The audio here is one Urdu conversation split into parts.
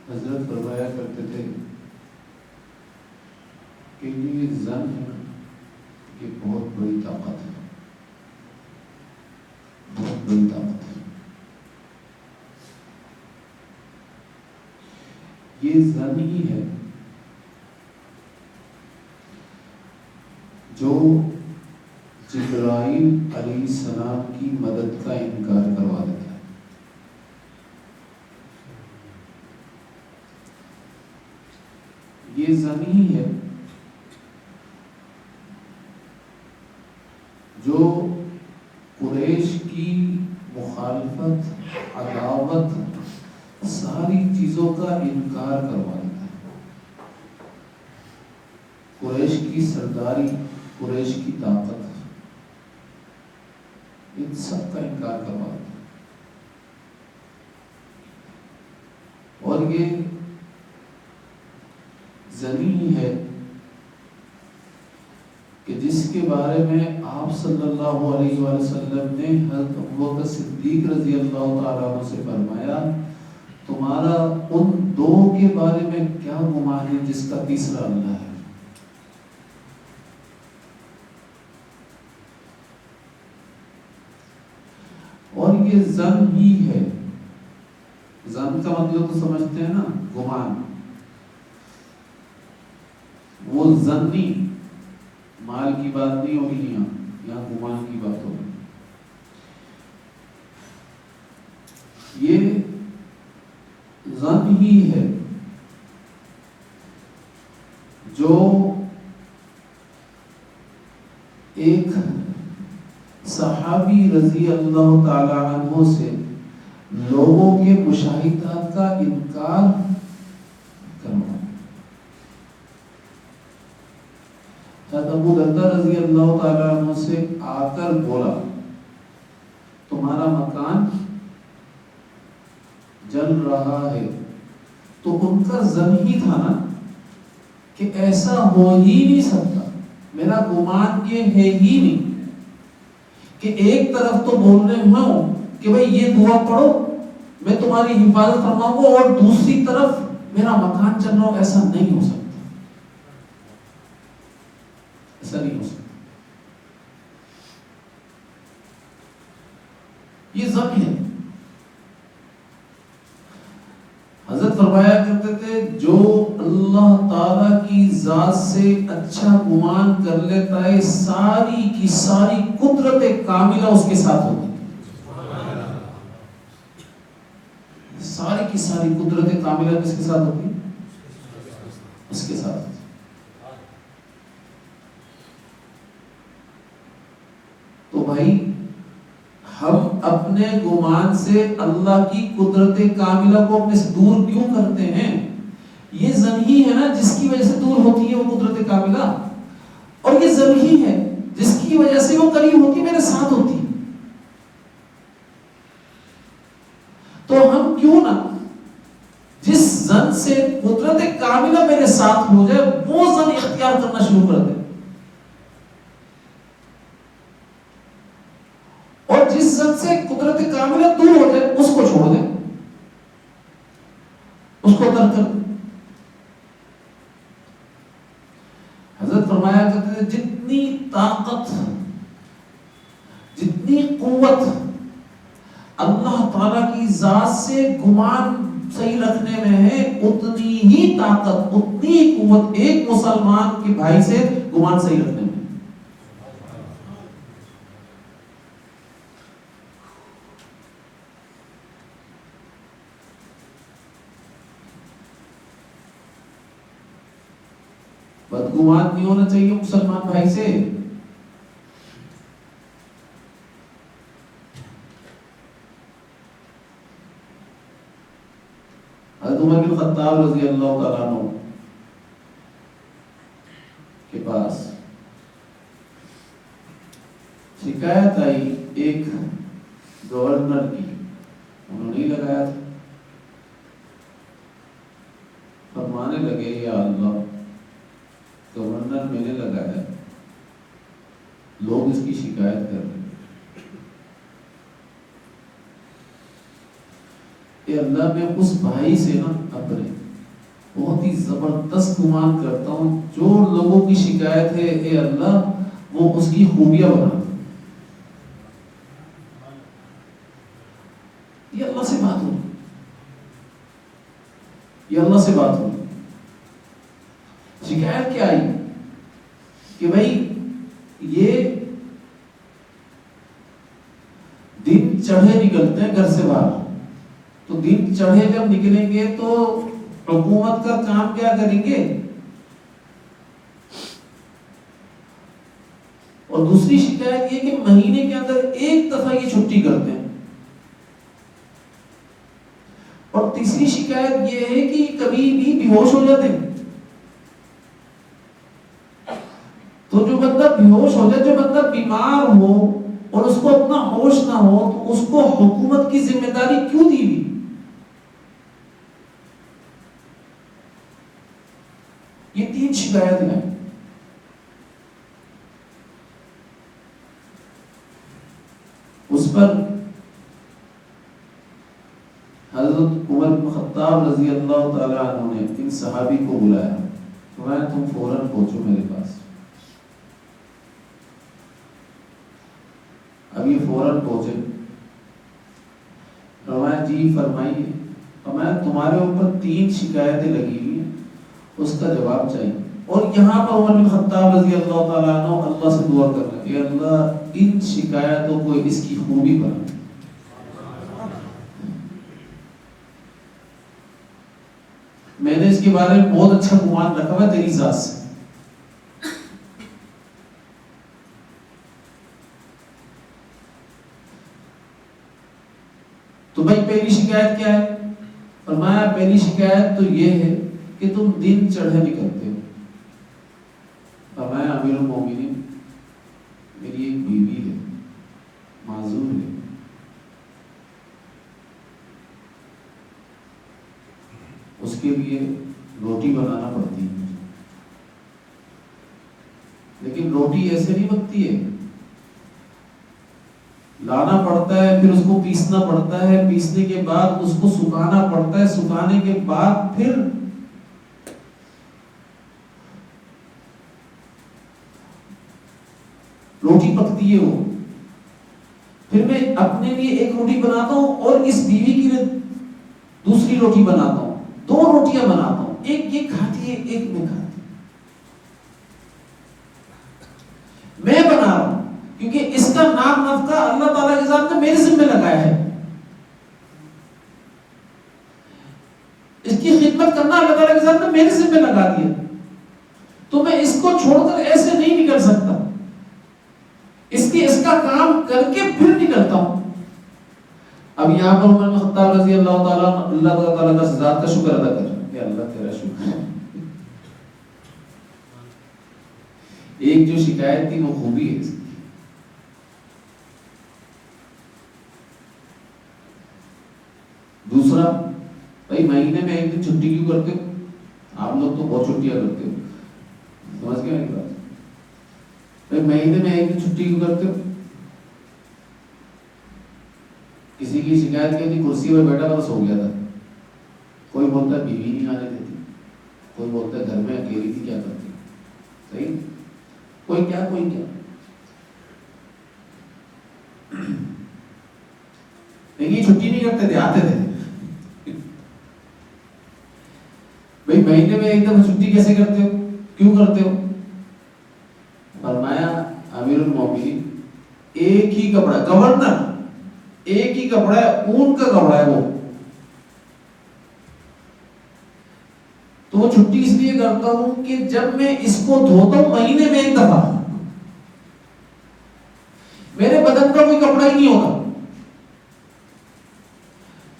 حضرت فرمایا کرتے تھے کہ یہ زن ہے، یہ بہت بڑی طاقت ہے، بہت بڑی طاقت ہے۔ یہ زن ہی ہے جو جبرائیل علیہ السلام کی مدد کا انکار کروا دیتا ہے۔ یہ زن ہی ہے جو قریش کی مخالفت، عداوت، ساری چیزوں کا انکار کروا دیتا ہے۔ قریش کی سرداری، قریش کی طاقت، ان سب کا انکار کروا دیتا ہے۔ اور یہ زمین ہے کہ جس کے بارے میں آپ صلی اللہ علیہ وآلہ وسلم نے حضرت ابوبکر صدیق رضی اللہ تعالیٰ عنہ سے فرمایا تمہارا ان دو کے بارے میں کیا گمان ہے جس کا تیسرا اللہ ہے۔ اور یہ ظن ہی ہے، ظن کا مطلب تو سمجھتے ہیں نا، گمان۔ وہ ظنی مال کی بات نہیں ہوگی، یہاں گمان کی بات ہوگی۔ یہ ظن ہی ہے جو ایک صحابی رضی اللہ تعالی عنہ سے لوگوں کے مشاہدات کا انکار کرنا۔ حضرت ابو درداء رضی اللہ تعالی عنہ سے آ کر بولا تمہارا مکان جل رہا ہے، تو ان کا ظن ہی تھا نا کہ ایسا ہو ہی نہیں سکتا، میرا گمان یہ ہے ہی نہیں کہ ایک طرف تو بول رہے ہوں کہ بھئی یہ دعا پڑھو میں تمہاری حفاظت فرماؤں گا، اور دوسری طرف میرا مکان چل رہا ہو، ایسا نہیں ہو سکتا، ایسا نہیں ہو سکتا۔ یہ ظن ہے۔ حضرت فرمایا کرتے تھے جو اللہ تعالی کی ذات سے اچھا گمان کر لیتا ہے ساری کی ساری قدرت کاملہ اس کے ساتھ ہوتی ہے۔ ساری کی ساری قدرت کاملہ کس کے ساتھ ہوتی ہے؟ اس کے ساتھ۔ تو بھائی ہم اپنے گمان سے اللہ کی قدرت کاملہ کو اپنے سے دور کیوں کرتے ہیں؟ یہ ظن ہی ہے نا جس کی وجہ سے دور ہوتی ہے وہ قدرت کاملہ، اور یہ ظن ہی ہے جس کی وجہ سے وہ قریب ہوتی، میرے ساتھ ہوتی۔ تو ہم کیوں نہ جس ظن سے قدرت کاملہ میرے ساتھ ہو جائے وہ ظن اختیار کرنا شروع کر دیں، اور جس ظن سے قدرت کاملہ دور ہو جائے اس کو چھوڑ دیں، اس کو ترک کر دیں۔ حضرت فرمایا کرتے تھے جتنی طاقت، جتنی قوت اللہ تعالیٰ کی ذات سے گمان صحیح رکھنے میں ہے، اتنی ہی طاقت، اتنی ہی قوت ایک مسلمان کے بھائی سے گمان صحیح رکھنے میں۔ بدگمان نہیں ہونا چاہیے مسلمان بھائی سے۔ حضرت عمر بن خطاب رضی اللہ تعالیٰ عنہ کے پاس شکایت آئی ایک گورنر کی، انہوں نے لگایا تھا، فرمانے لگے یا اللہ گورنر میں نے لگایا، لوگ اس کی شکایت کر رہے ہیں، کہ اللہ میں اس بھائی سے نا اپنے بہت ہی زبردست گمان کرتا ہوں جو لوگوں کی شکایت ہے اے اللہ وہ اس کی خوبیاں بنا دو. یہ اللہ سے بات ہو، یہ اللہ سے بات ہو. شکایت کیا آئی کہ بھائی یہ دن چڑھے نکلتے ہیں گھر سے باہر، تو دن چڑھے جب نکلیں گے تو حکومت کا کام کیا کریں گے. اور دوسری شکایت یہ کہ مہینے کے اندر ایک دفعہ یہ چھٹی کرتے ہیں. اور تیسری شکایت یہ ہے کہ کبھی بھی بے ہوش ہو جاتے ہیں. تو جو بندہ بے ہوش ہو جائے، جو بندہ بیمار ہو اور اس کو اپنا ہوش نہ ہو، تو اس کو حکومت کی ذمہ داری کیوں دی ہوئی؟ یہ 3 شکایت ہیں. اس پر حضرت عمر بن خطاب رضی اللہ تعالی عنہ نے ان صحابی کو بلایا، فرمایا تم فوراً پہنچو میرے پاس. اب یہ فوراً پہنچے. فرمایا جی فرمائیے. فرمایا تمہارے اوپر 3 شکایتیں لگی ہوئی ہیں، اس کا جواب چاہیے. اور یہاں پر عمر بن خطاب رضی اللہ تعالیٰ عنہ اللہ سے دعا کر رہے ہیں، اے اللہ ان شکایتوں کو اس کی خوبی بنا. میں نے اس کے بارے میں بہت اچھا گمان رکھا ہوا تیری ذات سے. تو بھائی پہلی شکایت کیا ہے؟ فرمایا پہلی شکایت تو یہ ہے کہ تم دن چڑھے نکلتے ہو. فرمایا امیر المومنین میری ایک بیوی ہے، معذور ہے، اس کے لیے روٹی بنانا پڑتی ہے. لیکن روٹی ایسے نہیں بنتی ہے، لانا پڑتا ہے، پھر اس کو پیسنا پڑتا ہے، پیسنے کے بعد اس کو سکھانا پڑتا ہے، سکھانے کے بعد پھر روٹی پکتی ہے. وہ پھر میں اپنے لیے ایک روٹی بناتا ہوں اور اس بیوی کے لیے دوسری روٹی بناتا ہوں. 2 روٹیاں بناتا ہوں، ایک یہ کھاتی ہے ایک میں کھاتی. میں بنا رہا ہوں کیونکہ اس کا نام نفقہ اللہ تعالیٰ کے ذات نے میرے ذمہ لگایا ہے. اس کی خدمت کرنا اللہ تعالیٰ کے ذات نے میرے ذمہ لگا دیا. تو میں اس کو چھوڑ کر ایسے نہیں نکل سکتا. اس کا کام کر کے پھر نکلتا ہوں. اب یہاں پر عمر بن خطاب رضی اللہ تعالیٰ کا ذات کا شکر ادا کر کہ اللہ تیرا شکر ہے. ایک جو شکایت تھی وہ خوبی ہے اس کی. دوسرا بھائی مہینے میں ایک دن چھٹی کیوں کرتے ہو؟ آپ لوگ تو بہت چھٹیاں کرتے ہو. سمجھ گئے میری بات؟ بھائی مہینے میں ایک دن چھٹی کیوں کرتے ہو؟ کسی کی شکایت کی تھی کرسی پہ بیٹھا بس ہو گیا تھا. کوئی بولتا ہے بیوی نہیں آنے دیتی، کوئی بولتا ہے گھر میں اکیلی تھی کیا کرتی. صحیح، کوئی کیا کوئی کیا. لیکن چھٹی نہیں کرتے تھے، آتے تھے. بھائی مہینے میں ایک دفعہ چھٹی کیسے کرتے ہو، کیوں کرتے ہو؟ فرمایا امیر المومنین ایک ہی کپڑا، گورنر ایک ہی کپڑا ہے، اون کا کپڑا ہے وہ، تو وہ چھٹی اس لیے کرتا ہوں کہ جب میں اس کو دھوتا ہوں مہینے میں ایک دفعہ، میرے بدن کا کوئی کپڑا ہی نہیں ہوتا.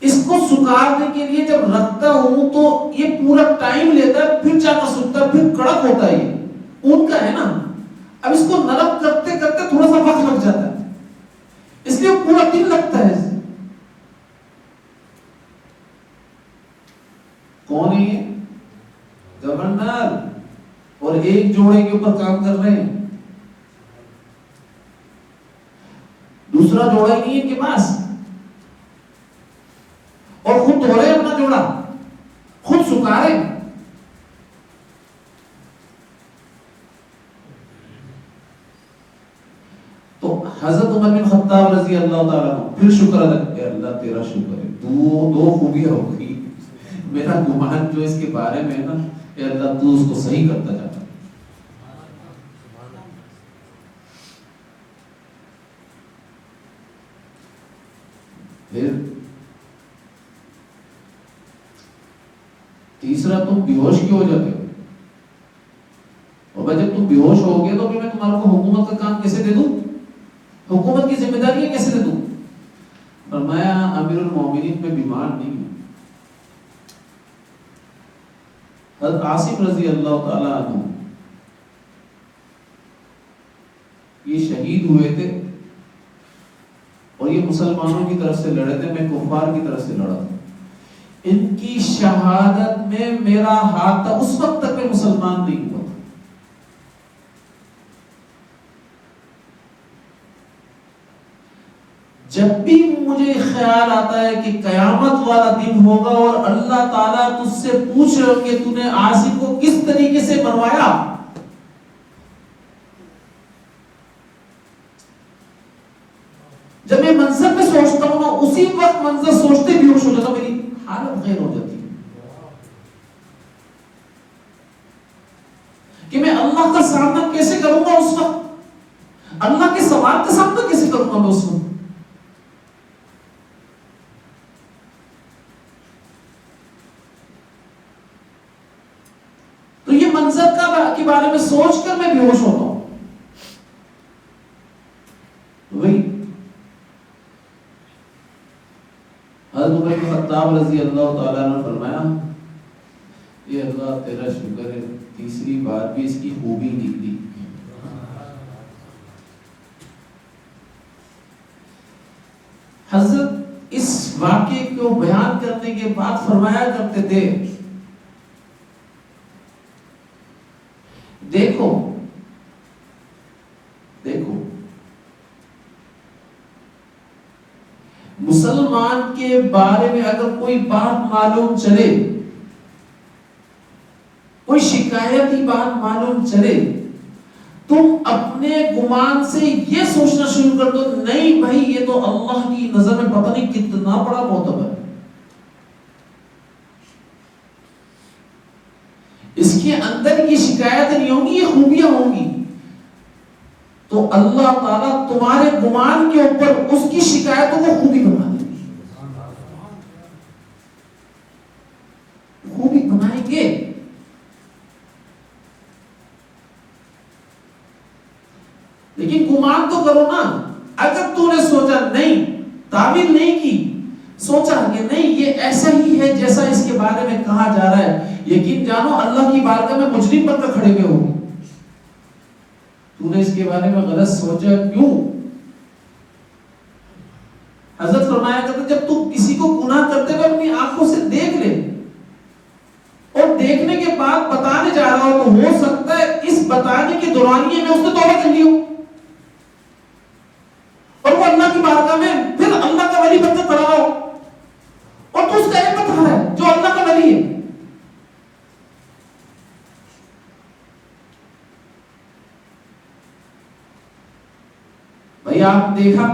اس کو سکھانے کے لیے جب رکھتا ہوں تو یہ پورا ٹائم لیتا ہے، پھر جا کر سکتا ہے، پھر کڑک ہوتا ہے. یہ اون کا ہے نا، اب اس کو نرم کرتے کرتے تھوڑا سا وقت لگ جاتا ہے، اس لیے پورا دن لگتا ہے. کون ہے یہ؟ گورنر، اور ایک جوڑے کے اوپر کام کر رہے ہیں. دوسرا جوڑا ہی نہیں ہے ان کے پاس، اور خود دھو رہے اپنا جوڑا، خود سکھا رہے. حضرت عمر بن خطاب رضی اللہ تعالیٰ عنہ پھر شکر ادا کرتے، اللہ تیرا شکر ہے، دو خوبیاں ہو گئی، میرا گمان جو اس کے بارے میں ہے نا، اے اللہ تو اس کو صحیح کرتا جاتا۔ پھر تیسرا، تم بے ہوش کیوں ہو جاتے ہو؟ اور جب تم بے ہوش ہو گے تو پھر میں تمہارے کو حکومت کا کام کیسے دے دوں، حکومت کی ذمہ داری کیسے دے دوں؟ فرمایا امیر المومنین میں بیمار نہیں ہوں۔ حضرت عاصم رضی اللہ تعالی عنہ یہ شہید ہوئے تھے اور یہ مسلمانوں کی طرف سے لڑے تھے، میں کفار کی طرف سے لڑا تھا۔ ان کی شہادت میں میرا ہاتھ تھا، اس وقت تک میں مسلمان نہیں ہوا تھا۔ جب بھی مجھے خیال آتا ہے کہ قیامت والا دن ہوگا اور اللہ تعالیٰ تجھ سے پوچھ رہے ہو کہ تو نے عاصم کو کس طریقے سے مروایا، جب میں منظر میں سوچتا ہوں نا، اسی وقت منظر سوچتے بھی ہوش ہو جاتا، میری حالت غیر ہو جاتی ہے کہ میں اللہ کا سامنا کیسے کروں گا اس وقت، اللہ کے سوال کا سامنا کیسے کروں گا میں اس وقت۔ تو یہ منظر کے بارے میں سوچ کر میں بے ہوش ہوتا ہوں۔ وہی حضرت عمر بن خطاب رضی اللہ تعالیٰ نے فرمایا، یہ اللہ تیرا شکر ہے، تیسری بار بھی اس کی خوبی نکلی۔ حضرت اس واقعے کو بیان کرنے کے بعد فرمایا کرتے تھے، دیکھو مسلمان کے بارے میں اگر کوئی بات معلوم چلے، کوئی شکایتی بات معلوم چلے، تم اپنے گمان سے یہ سوچنا شروع کر دو، نہیں بھائی یہ تو اللہ کی نظر میں پتہ نہیں کتنا بڑا معتبر ہے، اس کے اندر یہ شکایت نہیں ہوگی، یہ خوبیاں ہوں گی، تو اللہ تعالیٰ تمہارے گمان کے اوپر اس کی شکایتوں کو خوبی بنا دیں گے، خوبی بنائیں گے۔ لیکن گمان تو کرو نا، اگر تو نے سوچا نہیں، تعبیر نہیں کی، سوچا کہ نہیں یہ ایسا ہی ہے جیسا اس کے بارے میں کہا جا رہا ہے، یقین جانو اللہ کی بارگاہ میں مجرم بن کر کھڑے ہوئے ہو۔ تو نے اس کے بارے میں غلط سوچا کیوں؟ حضرت فرمایا کرتے جب تو کسی کو گناہ کرتے ہوئے اپنی آنکھوں سے دیکھ لے اور دیکھنے کے بعد بتانے جا رہا ہو، تو ہو سکتا ہے اس بتانے کے دورانیے میں اس نے توبہ کر لی ہو اور وہ اللہ کی بارگاہ میں پھر اللہ کا ولی بن کر کھڑا ہو، اور تو اس کا علم بتا رہا ہے جو اللہ کا ولی ہے۔ بھائی آپ دیکھا،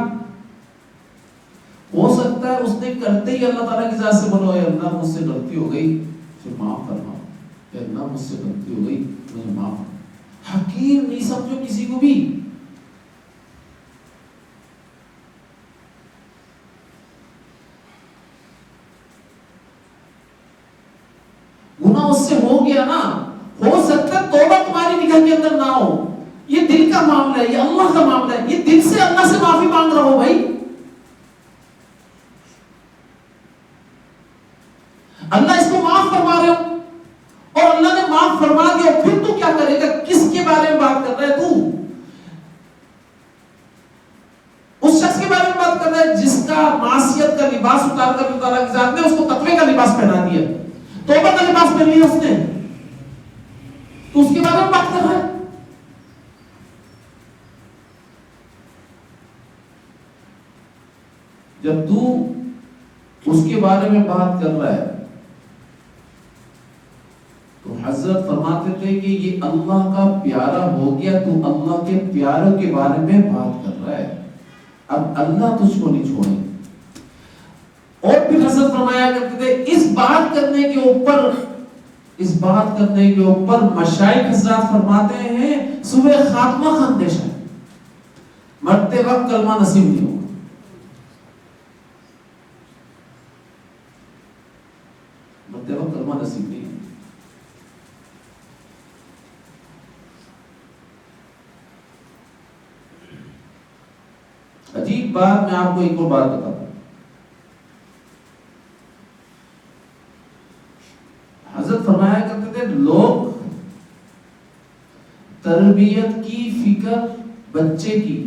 ہو سکتا ہے اس نے کرتے ہی اللہ تعالیٰ کی ذات سے بولو، اے اللہ مجھ سے غلطی ہو گئی مجھے معاف فرما، اے اللہ مجھ سے غلطی ہو گئی مجھے معاف فرما۔ حقیر نہیں سمجھو کسی کو بھی، گناہ اس سے ہو گیا نا، ہو سکتا ہے توبہ تمہاری نگاہ کے اندر نہ ہو، یہ دل کا معاملہ ہے، یہ اللہ کا معاملہ ہے، یہ دل سے اللہ سے معافی مانگ رہا ہو بھائی، اللہ اس کو معاف فرما رہے ہو، اور اللہ نے معاف فرما دیا، پھر تو کیا کرے گا؟ کس کے بارے میں بات کر رہا ہے تو؟ اس شخص کے بارے میں بات کر رہا ہے جس کا معصیت کا لباس اتار کر اللہ تعالیٰ کی ذات نے اس کو تقوی کا لباس پہنا دیا، توبہ کا لباس پہن لیا اس نے، تو اس کے بارے میں بات کر رہا ہے۔ جب تو اس کے بارے میں بات کر رہا ہے تو حضرت فرماتے تھے کہ یہ اللہ کا پیارا ہو گیا، تو اللہ کے پیاروں کے بارے میں بات کر رہا ہے، اب اللہ تجھ کو نہیں چھوڑے. اور پھر حضرت فرمایا کرتے تھے اس بات کرنے کے اوپر مشائخ حضرات فرماتے ہیں صبح خاتمہ کا اندیشہ ہے، مرتے وقت کلمہ نصیب نہیں ہوگا. مرتے وقت کلمہ نصیب نہیں ہوگا. عجیب بات، میں آپ کو ایک اور بات بتاتا ہوں. حضرت فرمایا کرتے تھے لوگ تربیت کی فکر بچے کی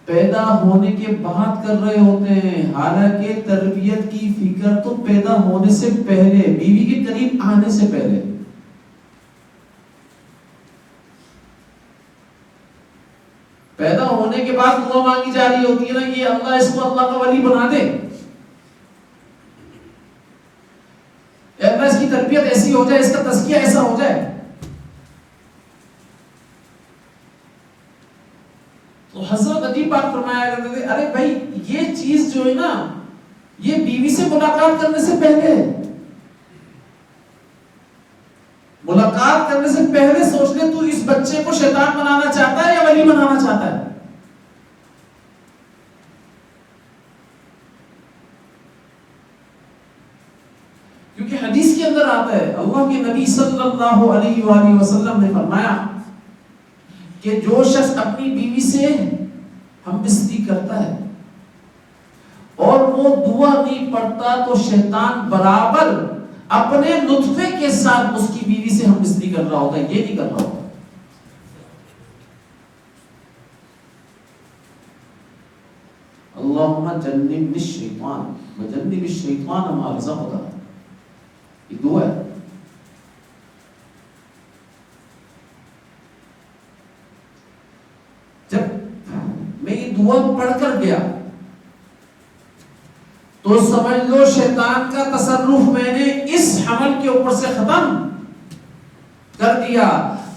پیدا ہونے کے بعد کر رہے ہوتے ہیں، حالانکہ تربیت کی فکر تو پیدا ہونے سے پہلے، بیوی کے قریب آنے سے پہلے. پیدا ہونے کے بعد دعا مانگی جا رہی ہوتی ہے نا کہ اللہ اس کو اللہ کا ولی بنا دے، اللہ اس کی تربیت ایسی ہو جائے، اس کا تزکیہ ایسا ہو جائے. تو حضرت عجیب بات فرمایا کرتے تھے، ارے بھائی یہ چیز جو ہے نا، یہ بیوی سے ملاقات کرنے سے پہلے، ملاقات کرنے سے پہلے سوچ لے تو اس بچے کو شیطان بنانا چاہتا ہے یا ولی بنانا چاہتا ہے. کیونکہ حدیث کے اندر آتا ہے، اللہ کے نبی صلی اللہ علیہ وآلہ وسلم نے فرمایا کہ جو شخص اپنی بیوی سے ہم بستری کرتا ہے اور وہ دعا نہیں پڑھتا تو شیطان برابر اپنے نطفے کے ساتھ اس کی بیوی سے ہم بستری کر رہا ہوتا ہے، یہ نہیں کر رہا ہوتا. اللہم جنبنی الشیطان وجنب الشیطان ما رزقتنا، یہ دعا ہے. جب میں یہ دعا پڑھ کر گیا تو سمجھ لو شیطان کا تصرف میں نے اس حمل کے اوپر سے ختم کر دیا.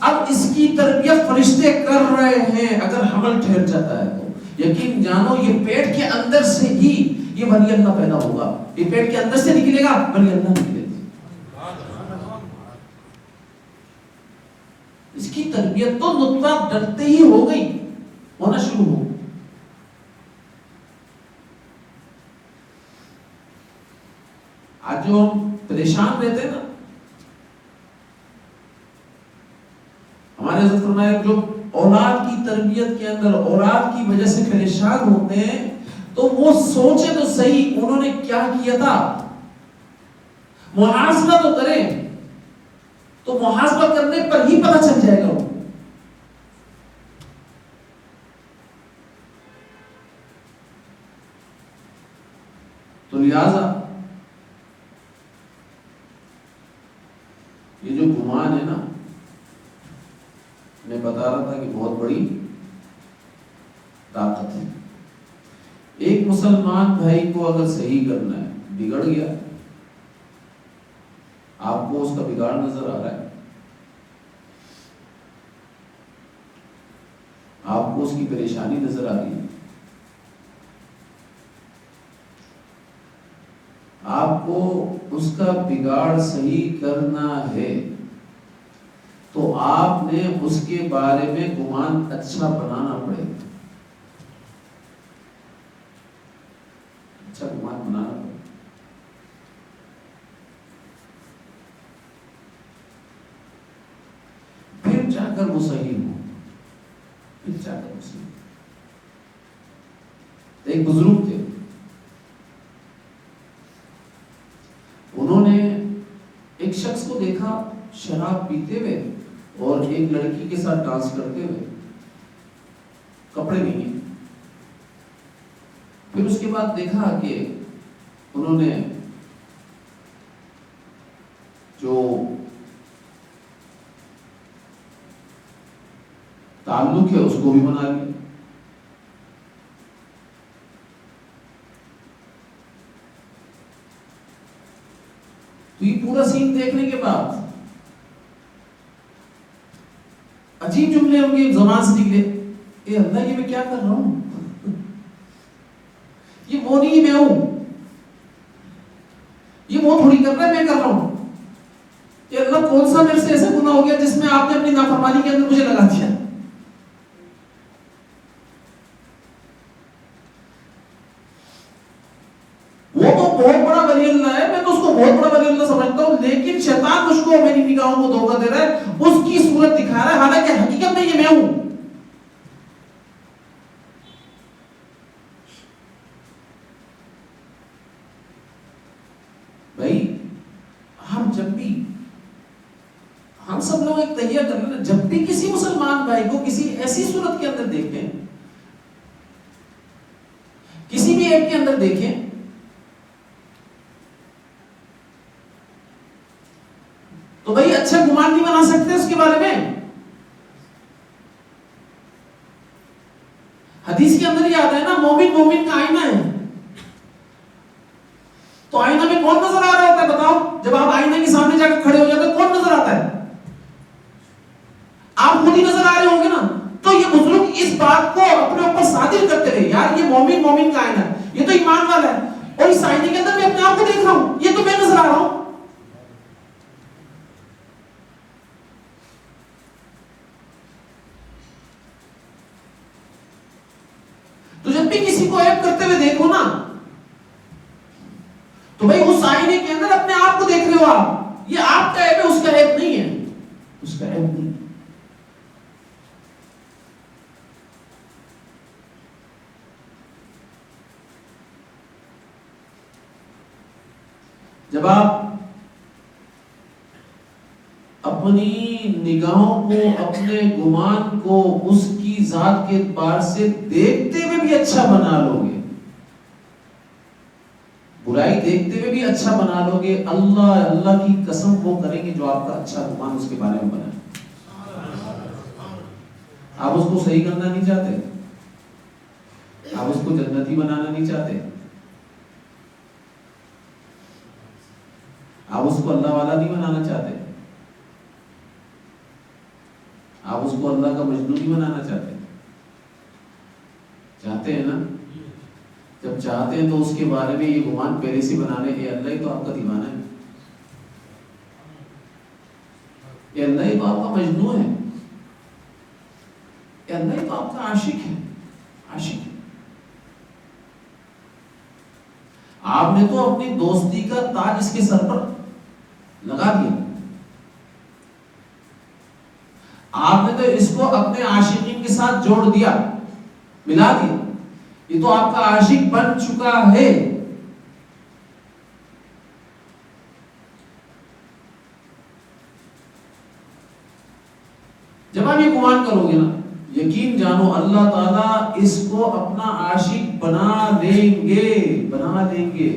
اب اس کی تربیت فرشتے کر رہے ہیں. اگر حمل ٹھہر جاتا ہے تو یقین جانو یہ پیٹ کے اندر سے ہی یہ ولی اللہ پیدا ہوگا. یہ پیٹ کے اندر سے نکلے گا ولی اللہ نکلے گا. اس کی تربیت تو نطفہ ڈرتے ہی ہو گئی، ہونا شروع ہو. آج جو ہم پریشان رہتے ہیں نا، ہمارے حضرت فرمایا جو اولاد کی تربیت کے اندر اولاد کی وجہ سے پریشان ہوتے ہیں تو وہ سوچے تو صحیح انہوں نے کیا کیا تھا. محاسبہ تو کریں، تو محاسبہ کرنے پر ہی پتہ چل جائے گا. تو لہذا یہ جو گمان ہے نا، میں بتا رہا تھا کہ بہت بڑی طاقت ہے. ایک مسلمان بھائی کو اگر صحیح کرنا ہے، بگڑ گیا، آپ کو اس کا بگاڑ نظر آ رہا ہے، آپ کو اس کی پریشانی نظر آ رہی ہے، آپ کو اس کا بگاڑ صحیح کرنا ہے، تو آپ نے اس کے بارے میں گمان اچھا بنانا پڑے گا. اچھا گمان بنانا پڑے گا. پھر جا کر وہ صحیح ہو، پھر جا کر وہ صحیح. ایک بزرگ تھے، انہوں نے ایک شخص کو دیکھا شراب پیتے ہوئے اور ایک لڑکی کے ساتھ ڈانس کرتے ہوئے، کپڑے نہیں ہیں. پھر اس کے بعد دیکھا کہ انہوں نے جو تعلق ہے اس کو بھی بنا لیا. تو یہ پورا سین دیکھنے کے بعد عجیب جملے ان کی زبان سے نکلے، اے اللہ یہ میں کیا کر رہا ہوں. یہ وہ نہیں میں ہوں، یہ وہ تھوڑی کر رہا ہے میں کر رہا ہوں. کہ اللہ کون سا میرے سے ایسا گناہ ہو گیا جس میں آپ نے اپنی نافرمانی کے اندر مجھے لگا دیا. وہ تو بہت بڑا ولی اللہ ہے، میں تو اس کو بہت بڑا ولی اللہ سمجھتا ہوں، لیکن شیطان مجھ کو میری نگاہوں کو دھوکہ دے رہا ہے، اس کی صورت دکھا رہا ہے، حالانکہ حقیقت میں یہ میں ہوں. بھائی ہم جب بھی ہم سب لوگ ایک تہیہ کر لیں، جب بھی کسی مسلمان بھائی کو کسی ایسی صورت کے اندر دیکھیں، کسی بھی ایپ کے اندر دیکھیں، تو بھائی اچھا گمان نہیں بنا سکتے اس کے بارے میں. حدیث کے اندر یہ آتا ہے نا، مومن مومن کا آئینہ ہے. تو آئینہ میں کون نظر آ رہا ہوتا ہے بتاؤ؟ جب آپ آئینہ کے سامنے جا کے کھڑے ہو جاتے ہیں کون نظر آتا ہے؟ آپ خود ہی نظر آ رہے ہوں گے نا. تو یہ بزرگ اس بات کو اپنے اوپر صادر کرتے رہے، یار یہ مومن مومن کا آئینہ ہے، یہ تو ایمان والا ہے، اور اس آئینے کے اندر میں اپنے آپ کو دیکھ رہا ہوں، یہ تو میں نظر آ رہا ہوں. تو جب بھی کسی کو عیب کرتے ہوئے دیکھو نا، تو بھائی اس آئینے کے اندر اپنے آپ کو دیکھ رہے ہو آپ، یہ آپ کا عیب ہے، اس کا عیب نہیں ہے، اس کا عیب نہیں. جب آپ اپنی نگاہوں کو، اپنے گمان کو اس کی ذات کے اعتبار سے دیکھتے ہوئے بھی اچھا بنا لو گے، برائی دیکھتے ہوئے بھی اچھا بنا لو گے، اللہ کی قسم وہ کریں گے جو آپ کا اچھا گمان اس کے بارے میں بنا. آپ اس کو صحیح کرنا نہیں چاہتے، آپ اس کو جنتی بنانا نہیں چاہتے، آپ اس کو اللہ والا نہیں بنانا چاہتے، آپ اس کو اللہ کا مجنون نہیں بنانا چاہتے. چاہتے ہیں نا؟ جب چاہتے ہیں تو اس کے بارے میں یہ گمان پہلے سے بنا لیں، یہ اللہ ہی تو آپ کا دیوانہ ہے، یہ اللہ ہی تو آپ کا مجنون ہے، یہ اللہ ہی تو آپ کا عاشق ہے، عاشق ہے. آپ نے تو اپنی دوستی کا تاج اس کے سر پر لگا دیا، آپ نے تو اس کو اپنے عاشقین کے ساتھ جوڑ دیا، ملا دیا، یہ تو آپ کا عاشق بن چکا ہے. جب آپ یہ گمان کرو گے نا، یقین جانو اللہ تعالیٰ اس کو اپنا عاشق بنا لیں گے، بنا لیں گے.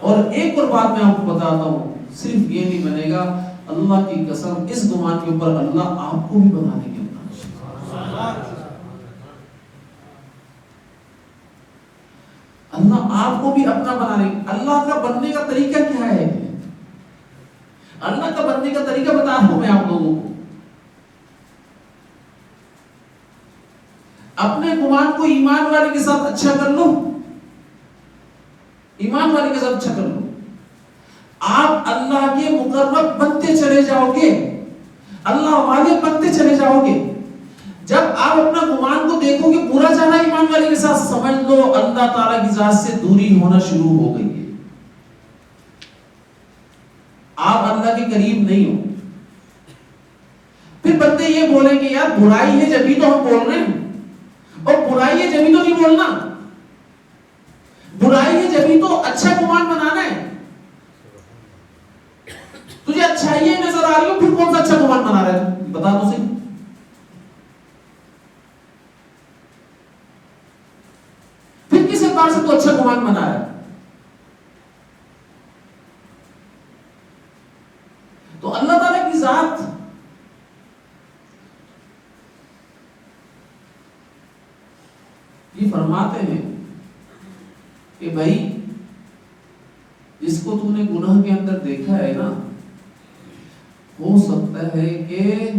اور ایک اور بات میں آپ کو بتاتا ہوں، صرف یہ نہیں بنے گا، اللہ کی قسم اس گمان کے اوپر اللہ آپ کو بھی بنا دیں گے اپنا عاشق. اللہ آپ کو بھی اپنا بنا لیں گے. اللہ کا بننے کا طریقہ کیا ہے؟ اللہ کا بننے کا طریقہ بتا رہا ہوں میں آپ لوگوں کو. اپنے گمان کو ایمان والے کے ساتھ اچھا کر لو، ایمان والے کے ساتھ اچھا کر لو، آپ اللہ کے مقرب بنتے چلے جاؤ گے، اللہ والے بنتے چلے جاؤ گے. جب آپ اپنا گمان کو دیکھو گے برا جانا ایمان والے کے ساتھ، سمجھ لو اللہ تعالیٰ کی ذات سے دوری ہونا شروع ہو گئی ہے، آپ اللہ کے قریب نہیں ہو. پھر بندے یہ بولیں گے یار برائی ہے جبھی تو ہم بول رہے ہیں، اور برائی ہے جبھی تو نہیں بولنا، برائی ہے جبھی تو اچھا گمان بنانا ہے. تجھے اچھائیاں نظر آ رہی ہو، پھر کون سا اچھا گمان بنا رہا ہے بتا تو صحیح. پھر کس اعتبار سے تو اچھا گمان بنا رہا ہے؟ تو اللہ تعالیٰ کی ذات یہ فرماتے ہیں کہ بھائی جس کو تو نے گناہ کے اندر دیکھا ہے نا، ہو سکتا ہے کہ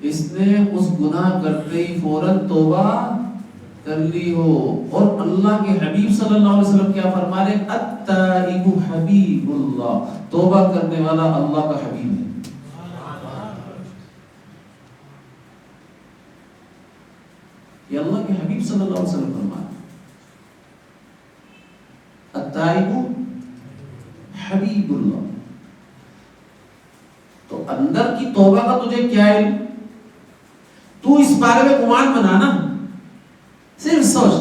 اس نے اس گناہ کرتے ہی فوراً توبہ کر لی ہو. اور اللہ کے حبیب صلی اللہ علیہ وسلم کیا فرما رہے ہیں؟ التائب حبیب اللہ، توبہ کرنے والا اللہ کا حبیب ہے. یہ اللہ کے حبیب صلی اللہ علیہ وسلم فرما رہے ہیں التائب حبیب اللہ. تو اندر کی توبہ کا تجھے کیا علم؟ تو اس بارے میں گمان بنانا، صرف سوچ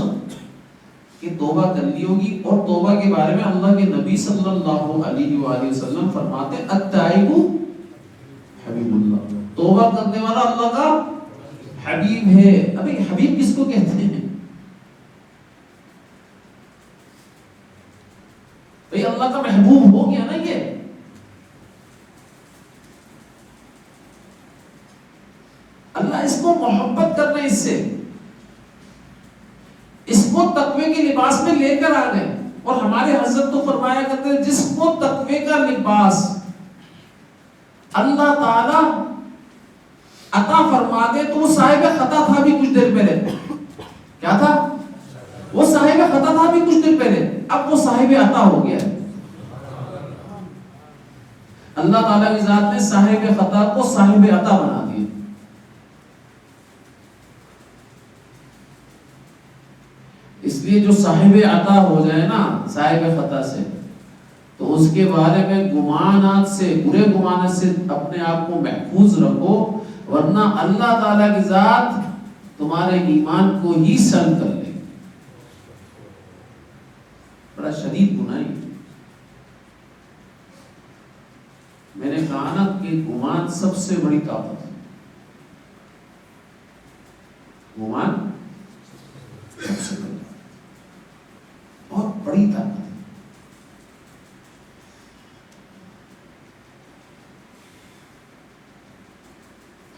کہ توبہ کر لی ہوگی. اور توبہ کے بارے میں اللہ کے نبی صلی اللہ علیہ وآلہ وسلم فرماتے ہیں التائب حبیب اللہ، توبہ کرنے والا اللہ کا حبیب ہے. ابھی حبیب کس کو کہتے ہیں بھئی؟ اللہ کا محبوب ہو گیا نا. یہ اللہ اس کو محبت کرنا، اس سے اس کو تقوی کے لباس میں لے کر آ گئے. اور ہمارے حضرت تو فرمایا کرتے ہیں جس کو تقوی کا لباس اللہ تعالی عطا فرما دے تو وہ صاحب خطا تھا بھی کچھ دیر پہلے. کیا تھا؟ وہ صاحب خطا تھا بھی کچھ دیر پہلے، اب وہ صاحب عطا ہو گیا. اللہ تعالیٰ کی ذات نے صاحب خطا کو صاحب عطا بنا دیا. اس لیے جو صاحب عطا ہو جائے نا صاحب خطا سے، تو اس کے بارے میں گمانات سے، برے گمانات سے اپنے آپ کو محفوظ رکھو، ورنہ اللہ تعالیٰ کی ذات تمہارے ایمان کو ہی سلب کر لے. بڑا شدید گناہ ہے. میں نے کہا نا کہ گمان سب سے بڑی طاقت ہے. گمان سب سے بڑی بہت بڑی طاقت ہے.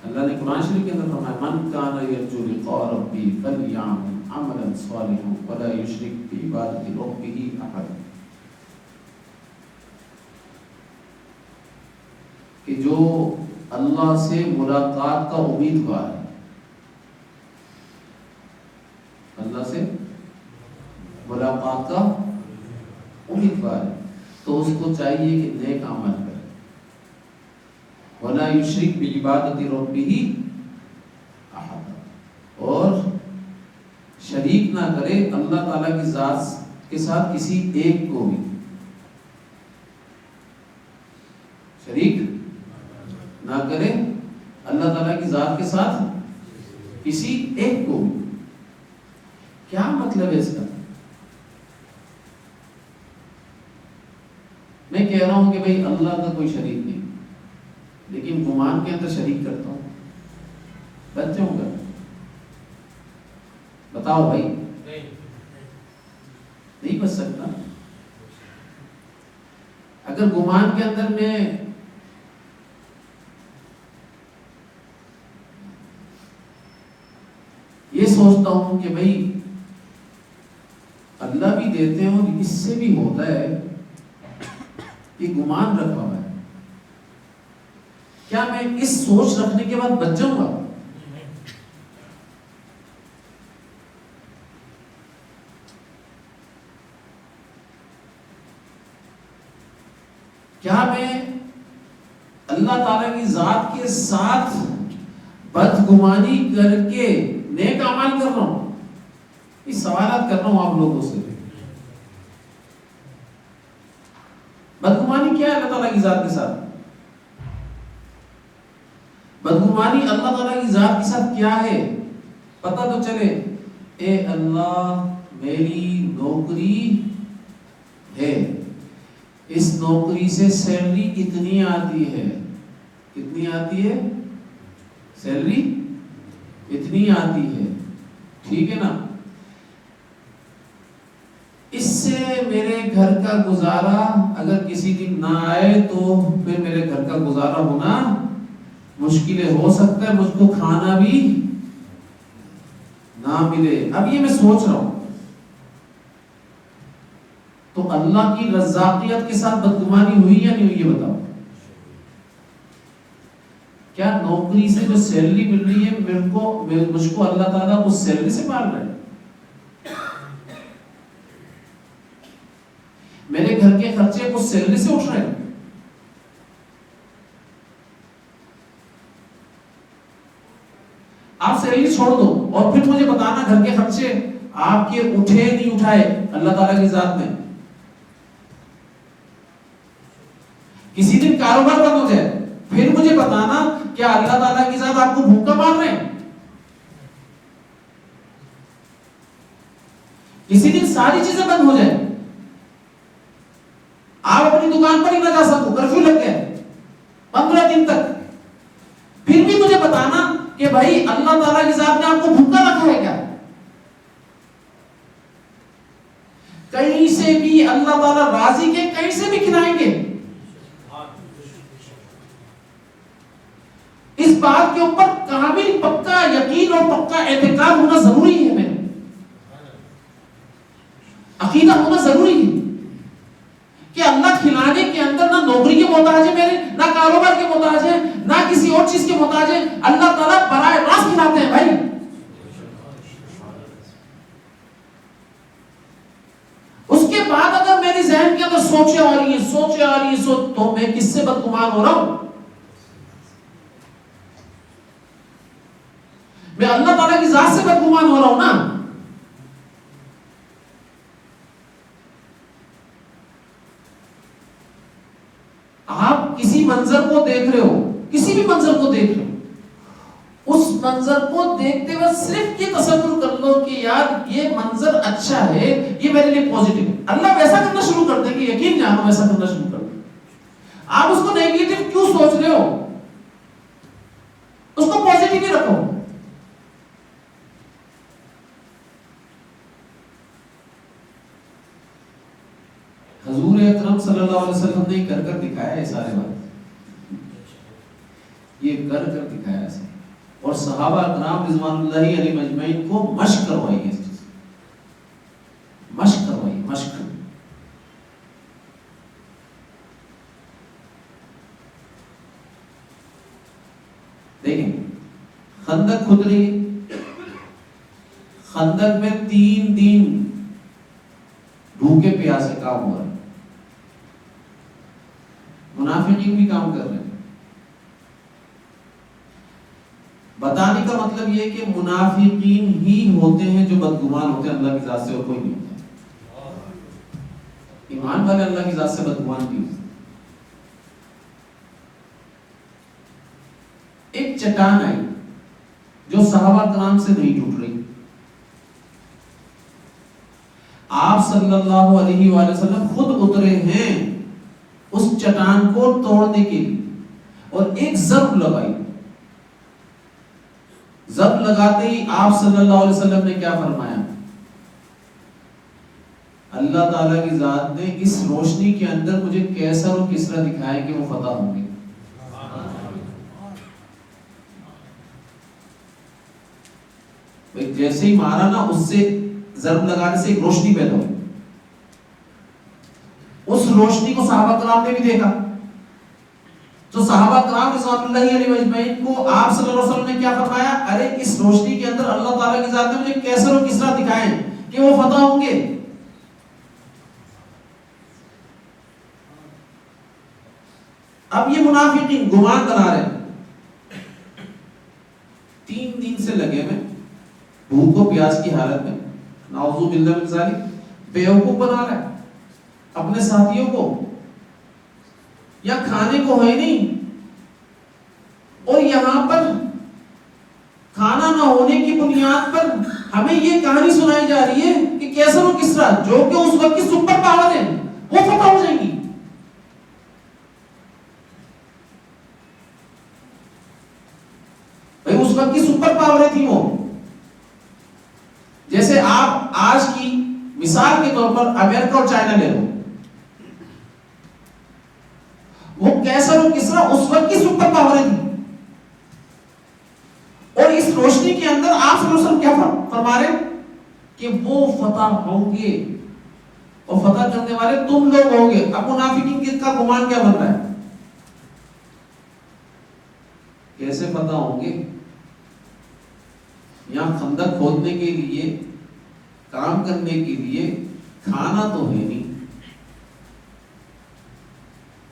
اللہ نے قرآن شریف کے اندر فرمایا من کان یرجو لقاء ربہ فلیعمل عملا صالحا ولا یشرک بعبادۃ ربہ احدا. کہ جو اللہ سے ملاقات کا امیدوار ہے، اللہ سے ملاقات کا امیدوار ہے، تو اس کو چاہیے کہ نیک عمل کرے. وَلَا يُشْرِكْ بِعِبَادَةِ رَبِّهِ أَحَدًا، اور شریک نہ کرے اللہ تعالیٰ کی ذات کے ساتھ کسی ایک کو بھی. شریک نہ کرے اللہ تعالیٰ کی ذات کے ساتھ کسی ایک کو بھی. کیا مطلب ہے اس کا؟ میں کہہ رہا ہوں کہ بھئی اللہ کا کوئی شریک نہیں، لیکن گمان کے اندر شریک کرتا ہوں، بچ جاؤں گا؟ بتاؤ بھائی. نہیں بچ سکتا. اگر گمان کے اندر میں یہ سوچتا ہوں کہ بھئی اللہ بھی دیتے ہیں اور اس سے بھی ہوتا ہے، یہ گمان رکھا ہوا ہے، کیا میں اس سوچ رکھنے کے بعد بچ جاؤں گا؟ کیا میں اللہ تعالیٰ کی ذات کے ساتھ بدگمانی کر کے نیک اعمال کر رہا ہوں؟ یہ سوالات کر رہا ہوں آپ لوگوں سے. بدگمانی کیا ہے اللہ تعالیٰ کی ذات کے ساتھ؟ بدگمانی اللہ تعالیٰ کی ذات کے ساتھ کیا ہے پتہ تو چلے. اے اللہ میری نوکری ہے، اس نوکری سے سیلری کتنی آتی ہے؟ کتنی آتی ہے سیلری؟ اتنی آتی ہے، ٹھیک ہے نا. اس سے میرے گھر کا گزارا اگر کسی دن نہ آئے تو پھر میرے گھر کا گزارا ہونا مشکل ہو سکتا ہے، مجھ کو کھانا بھی نہ ملے. اب یہ میں سوچ رہا ہوں، تو اللہ کی رزاقیت کے ساتھ بدگمانی ہوئی یا نہیں ہوئی؟ یہ بتاؤ. کیا نوکری سے جو سیلری مل رہی ہے مجھ کو اللہ تعالیٰ اس سیلری سے مار رہا ہے؟ گھر کے خرچے اس سیلری سے اٹھ رہے ہیں. آپ سیلری چھوڑ دو اور پھر مجھے بتانا گھر کے خرچے آپ کے اٹھے نہیں اٹھائے اللہ تعالیٰ کی ذات میں. کسی دن کاروبار بند ہو جائے پھر مجھے بتانا کیا اللہ تعالیٰ کی ذات آپ کو بھوکا مار رہے ہیں. کسی دن ساری چیزیں بند ہو جائیں, آپ اپنی دکان پر ہی نہ جا سکو, کرفیو لگ گیا 15 دن تک, پھر بھی مجھے بتانا کہ بھائی اللہ تعالیٰ کی ذات نے آپ کو بھوکا رکھا ہے کیا. کہیں سے بھی اللہ تعالیٰ راضی کے کہیں سے بھی کھلائیں گے. اس بات کے اوپر کامل پکا یقین اور پکا اعتقاد ہونا ضروری ہے. میرے عقیدہ ہونا ضروری ہے کہ اللہ کھلانے کے اندر نہ نوکری کے محتاج ہے میرے, نہ کاروبار کے محتاج ہے, نہ کسی اور چیز کے محتاج ہے. اللہ تعالیٰ براہ راست کھلاتے ہیں بھائی. اس کے بعد اگر میری ذہن کے اندر سوچیں آ رہی ہیں تو میں کس سے بدگمان ہو رہا ہوں؟ میں اللہ تعالیٰ کی ذات سے بدگمان ہو رہا ہوں نا. آپ کسی منظر کو دیکھ رہے ہو, کسی بھی منظر کو دیکھ رہے ہو, اس منظر کو دیکھتے ہوئے صرف یہ تصور کر لو کہ یار یہ منظر اچھا ہے, یہ میرے لیے پوزیٹو ہے. اللہ ویسا کرنا شروع کر دے کہ یقین جانو ویسا کرنا شروع کر دے. آپ اس کو نیگیٹو کیوں سوچ رہے ہو؟ اس کو پوزیٹو ہی رکھو. حضور اکرم صلی اللہ علیہ وسلم نے کر کر دکھایا ہے سارے بات, یہ کر کر دکھایا ہے. اور صحابہ اکرام رضوان اللہ علیہم اجمعین کو مشق کروائی ہے, مشق کروائی, مشق. دیکھیں خندق کھد رہی ہے, خندق میں 3 دن بھوکے پیاسے کام ہو رہا ہے. منافقین بھی کام کر رہے ہیں. بتانے کا مطلب یہ کہ منافقین ہی ہوتے ہیں جو بدگمان ہوتے ہیں اللہ کی ذات سے, اور کوئی نہیں ہوتا. ایمان والے اللہ کی ذات سے بدگمان کیوں؟ ایک چٹان آئی جو صحابہ کرام سے نہیں ٹوٹ رہی. آپ صلی اللہ علیہ وآلہ وسلم خود اترے ہیں اس چٹان کو توڑنے کے لیے, اور ایک ضرب لگائی. ضرب لگاتے ہی آپ صلی اللہ علیہ وسلم نے کیا فرمایا؟ اللہ تعالیٰ کی ذات نے اس روشنی کے اندر مجھے کیسر و کسرا دکھایا کہ وہ فتح ہوں گے. جیسے ہی مارا نا, اس سے ضرب لگانے سے ایک روشنی پیدا ہوئی. اس روشنی کو صحابہ کرام نے بھی دیکھا. تو صحابہ کرام رضوان اللہ علیہ اجمعین کو آپ صلی اللہ علیہ وسلم نے کیا فرمایا؟ ارے اس روشنی کے اندر اللہ تعالیٰ کی ذات نے مجھے کیسر و کسرا دکھائے کہ وہ فتح ہوں گے. اب یہ منافقین گمان بنا رہے ہیں, 3 دن سے لگے ہوئے بھوک و پیاس کی حالت میں, نعوذ باللہ من ذالک, بیوقوف بنا رہا ہے اپنے ساتھیوں کو. یا کھانے کو ہے نہیں, اور یہاں پر کھانا نہ ہونے کی بنیاد پر ہمیں یہ کہانی سنائی جا رہی ہے کہ کیسر و کسرا جو کہ اس وقت کی سپر پاور ہے وہ فتح ہو جائیں گی. بھائی اس وقت کی سپر پاوریں تھی وہ. جیسے آپ آج کی مثال کے طور پر امریکہ اور چائنا لے لو, وہ کیسر و کسرا اس وقت کی سپر پاوریں تھی, اور اس روشنی کے اندر آپ صلی اللہ علیہ وسلم کیا فرما رہے کہ وہ فتح ہوں گے, اور فتح کرنے والے تم لوگ ہوں گے. اب منافقین کا گمان کیا بن رہا ہے؟ کیسے فتح ہوں گے؟ یہاں خندق کھودنے کے لیے, کام کرنے کے لیے کھانا تو ہے نہیں,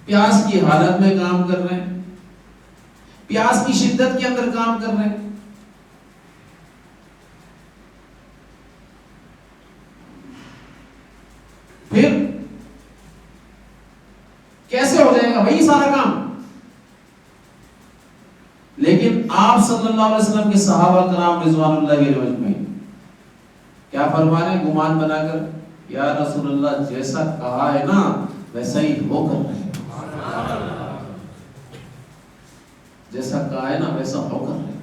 پیاس کی حالت میں کام کر رہے ہیں، پیاس کی شدت کے اندر کام کر رہے ہیں. پھر کیسے ہو جائے گا وہی سارا کام؟ لیکن آپ صلی اللہ علیہ وسلم کے صحابہ کرام رضوان اللہ علیہ اجمعین کیا فرما رہے ہیں گمان بنا کر؟ یا رسول اللہ جیسا کہا ہے نا ویسا ہی ہو کر رہے، جیسا کہا ہے نا ویسا ہو کر رہے.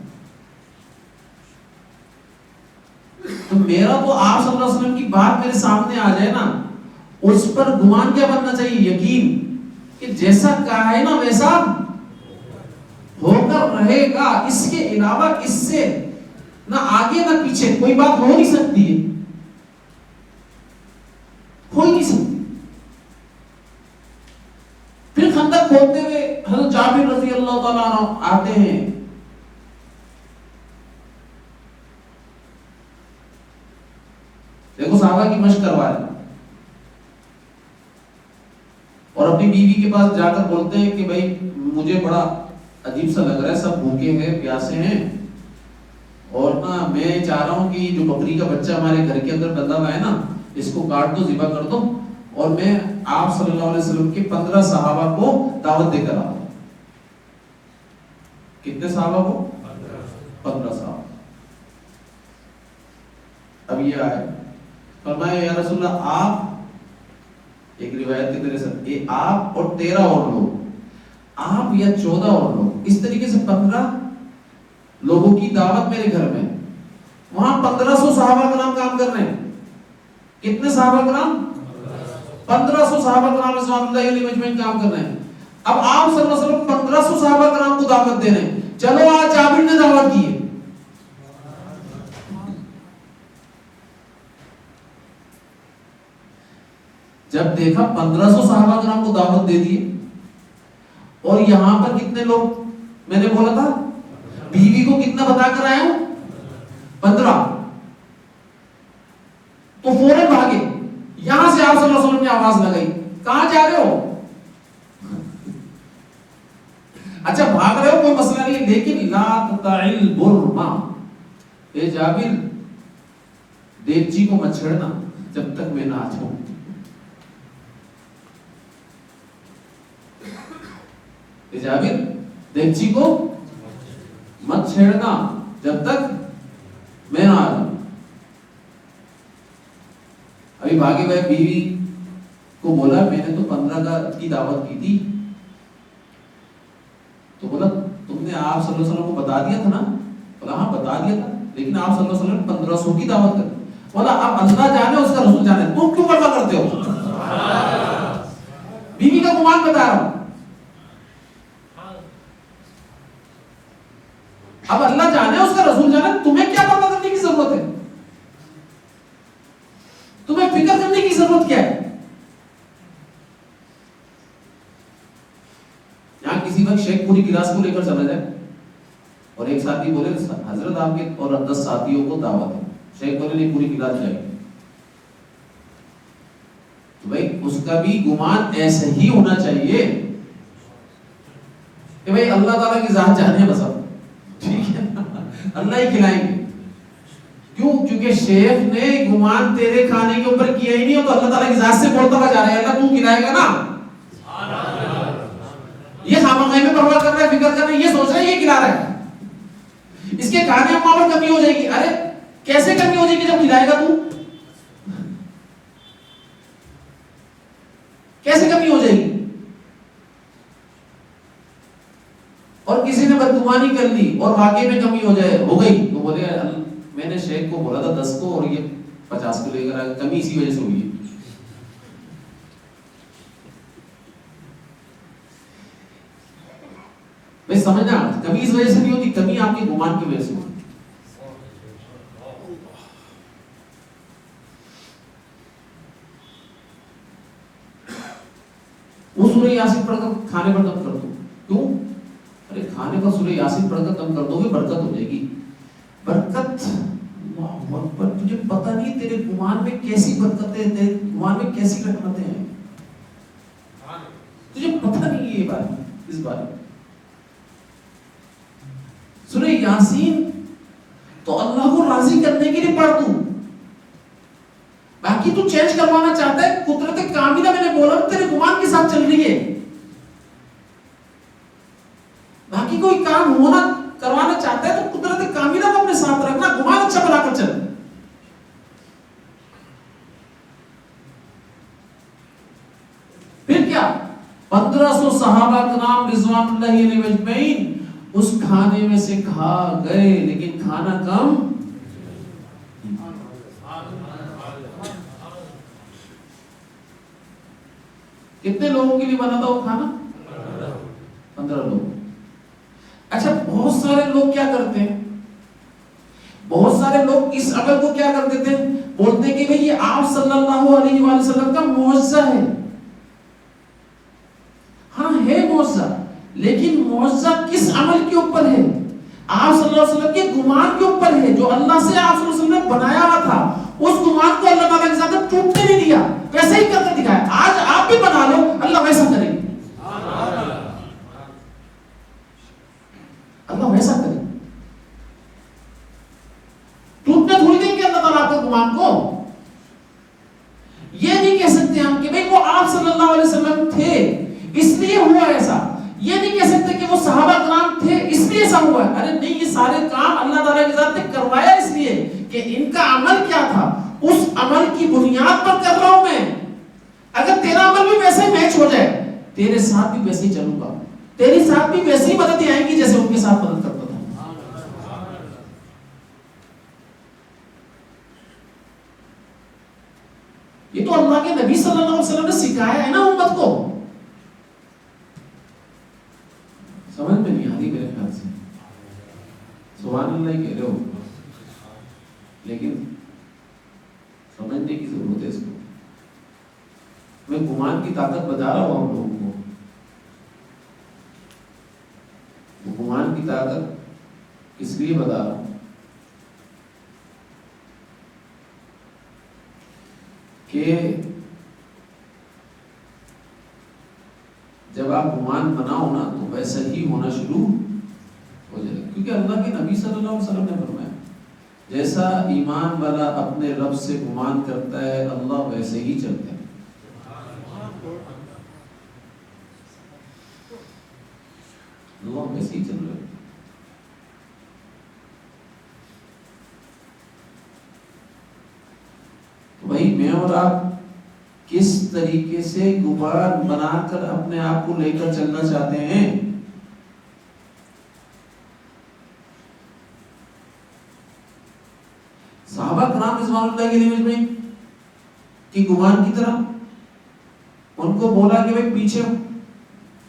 تو میرا تو آپ صلی اللہ علیہ وسلم کی بات میرے سامنے آ جائے نا، اس پر گمان کیا بننا چاہیے؟ یقین کہ جیسا کہا ہے نا ویسا ہو کر رہے گا. اس کے علاوہ اس سے نہ آگے نہ پیچھے کوئی بات ہو نہیں سکتی ہے، ہو ہی نہیں سکتی. پھر خندق کھودتے ہوئے حضرت جابر رضی اللہ تعالیٰ عنہ آتے ہیں. دیکھو صحابہ کی مشق کروا رہے اور اپنی بیوی کے پاس جا کر بولتے ہیں کہ بھائی مجھے بڑا عجیب سا لگ رہا ہے، سب بھوکے ہیں پیاسے ہیں، اور نا میں چاہ رہا ہوں کہ جو بکری کا بچہ ہمارے گھر کے اندر بندھا ہوا ہے نا اس کو کاٹ دو، ذبح کر دو، اور میں آپ صلی اللہ علیہ وسلم کے 15 صحابہ کو دعوت دے کر آؤں. کتنے صحابہ کو؟ 15 صحابہ. اب یہ آئے فرمایا یا رسول اللہ آپ، ایک روایت کی طرح سے آپ اور 13 اور لوگ، آپ یا 14 اور لوگ، اس طریقے سے 15 لوگوں کی دعوت میرے گھر میں. وہاں 1500 صحابہ کرام کام کر رہے ہیں. کتنے صحابہ کرام؟ 1500 صحابہ کرام رضوان اللہ علیہ مجمعین کام کر رہے ہیں. اب آپ صلی اللہ علیہ وسلم 1500 صحابہ کرام کو دعوت دے رہے ہیں. چلو آج جابر نے دعوت کی ہے. جب دیکھا 1500 صحابہ کرام کو دعوت دے دیے اور یہاں پر کتنے لوگ میں نے بولا تھا بیوی کو کتنا بتا کر آیا ہوں؟ 15. تو فوراً بھاگے. یہاں سے آپ صلی اللہ علیہ وسلم نے آواز لگائی کہاں جا رہے ہو؟ اچھا بھاگ رہے ہو کوئی مسئلہ نہیں، لیکن لا تطعل برما، اے جابر دیگچی کو مت چھیڑنا جب تک میں نہ آ جاؤں. اے جابر دیگچی کو مت چھیڑنا جب تک میں نہ آ جاؤں. ابھی بھاگے ہوئے بیوی کو بولا میں نے تو 15 کی دعوت کی تھی. تو بولا تم نے آپ صلی اللہ علیہ وسلم کو بتا دیا تھا نا؟ بولا ہاں بتا دیا تھا، لیکن آپ صلی اللہ علیہ وسلم 1500 کی دعوت کر. بولا اب اللہ جانے اس کا رسول جانے، تم کیوں پرواہ کرتے ہو؟ بیوی کا گمان بتا رہا ہوں. اب اللہ جانے اس کا رسول جانے، تمہیں کیا پرواہ کرنے کی ضرورت ہے؟ تمہیں فکر کرنے کی ضرورت کیا ہے؟ یہاں کسی وقت شیخ پوری کلاس کو لے کر چلا جائے اور ایک ساتھی بولے حضرت آپ کے اور 10 ساتھیوں کو دعوت ہے، شیخ بولے نہیں پوری کلاس جائے، تو بھائی اس کا بھی گمان ایسے ہی ہونا چاہیے کہ بھائی اللہ تعالیٰ کی ذات جانے بس اب ٹھیک ہے اللہ ہی کھلائیں گے. کیوں؟ کیونکہ شیخ نے گمان تیرے کھانے کے اوپر کیا ہی نہیں ہو تو اللہ تعالیٰ کی ذات سے بولتا ہوا جا رہا ہے اللہ تو کھلائے گا نا. یہ خامخواہ میں پرواہ کر رہا ہے، فکر کر رہا ہے، یہ سوچ رہا ہے یہ کھلا رہا ہے، اس کے کھانے میں کمی ہو جائے گی. ارے کیسے کمی ہو جائے گی جب کھلائے گا تو؟ کیسے کمی ہو جائے گی؟ اور کسی نے بدگمانی کر لی اور واقعی میں کمی ہو جائے ہو گئی تو بولے میں نے شیخ کو بولا تھا 10 کو اور یہ 50 کو لے کر آیا، کمی اسی وجہ سے ہوئی ہے. بھائی سمجھنا کمی اس وجہ سے نہیں ہوتی، کمی آپ کے گمان کی وجہ سے ہوتی. وہ سورہ یاسین پڑھ کر کھانے پر دم کر دو. کیوں؟ ارے کھانے پر سورہ یاسین پڑھ کر دم کر دو گے برکت ہو جائے گی. برکت اللہ اکبر، تجھے پتہ نہیں تیرے گمان میں کیسی برکتیں، تیرے گمان میں کیسی رحمتیں ہیں. تجھے پتہ نہیں ہے یہ بات اس بارے میں. سورہ یاسین تو اللہ کو راضی کرنے کے لیے پڑھ تو، باقی تو چینج کروانا چاہتا ہے قدرت کاملہ میں نے بولا تیرے گمان کے ساتھ چل رہی ہے. باقی کوئی کام ہونا کروانا چاہتا ہے تو قدرت کاملہ کو اپنے ساتھ رکھنا، گمان اچھا بنا کر چل. پھر کیا 1500 صحابہ کرام رضوان اللہ علیہ اجمعین اس کھانے میں سے کھا گئے، لیکن کھانا کم. کتنے لوگوں کے لیے بنا تھا وہ کھانا؟ 15 لوگ. اچھا بہت سارے لوگ کیا کرتے ہیں، بہت سارے لوگ اس عمل کو کیا کر دیتے ہیں، بولتے ہیں کہ بھئی یہ آپ صلی اللہ علیہ وآلہ وسلم کا معجزہ ہے. ہاں ہے معجزہ، لیکن معجزہ کس عمل کے اوپر ہے؟ آپ صلی اللہ علیہ وسلم کے گمان کے اوپر ہے، جو اللہ سے آپ صلی اللہ علیہ وسلم نے بنایا ہوا تھا اس گمان کو اللہ تعالیٰ کے ساتھ ٹوٹنے نہیں دیا، ویسے ہی کر کے دکھایا. آج آپ بھی بنا لو، اللہ ویسا کرے گا، اللہ ویسا کرے. ٹوٹنے تھوڑی دیں گے اللہ تعالیٰ آپ کے گمان کو. یہ نہیں کہہ سکتے ہم کہ بھئی وہ آپ صلی اللہ علیہ وسلم تھے اس لیے ہوا ایسا، یہ نہیں کہہ سکتے کہ وہ صحابہ کرام تھے اس لیے ایسا ہوا. ارے نہیں، یہ سارے کام اللہ تعالیٰ کے ذات نے کروایا اس لیے کہ ان کا عمل کیا تھا اس عمل کی بنیاد پر کر رہا ہوں میں. اگر تیرا عمل بھی ویسے میچ ہو جائے تیرے ساتھ بھی ویسے ہی چلوں گا، تیری ساتھ بھی ویسے ہی مدد آئیں گی جیسے ان کے ساتھ مدد کرتا تھا. یہ تو اللہ کے نبی صلی اللہ علیہ وسلم نے سکھایا ہے نا امت کو. سمجھ میں نہیں آتی میرے خیال سے، سبحان اللہ ہی کہہ رہے ہو، لیکن سمجھنے کی ضرورت ہے اس کو. میں گمان کی طاقت بتا رہا ہوں ہم لوگوں کو. گمان کی طاقت کس لیے بتا رہا ہوں کہ جب آپ گمان بناؤ نا تو ویسا ہی ہونا شروع ہو جائے گا. کیونکہ اللہ کے نبی صلی اللہ علیہ وسلم نے فرمایا جیسا ایمان والا اپنے رب سے گمان کرتا ہے اللہ ویسے ہی چلتا ہے. اللہ ویسے ہی چل رہا ہے. تو بھائی میں اور آپ کس طریقے سے گمان بنا کر اپنے آپ کو لے کر چلنا چاہتے ہیں؟ صحابہ کرام رضوان اللہ علیہم میں کی گمان کی طرح ان کو بولا کہ بھائی پیچھے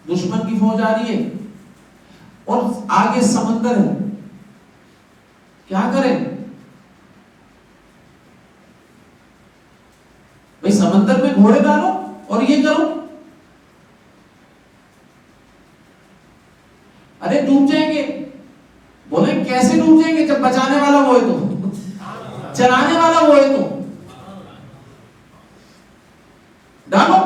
دشمن کی فوج آ رہی ہے اور آگے سمندر ہے، کیا کریں؟ بھائی سمندر میں گھوڑے ڈالو اور یہ کرو. ارے ڈوب جائیں گے. بولے کیسے ڈوب جائیں گے جب بچانے والا وہ ہے تو، چلانے والا وہ ہے تو. ڈالو.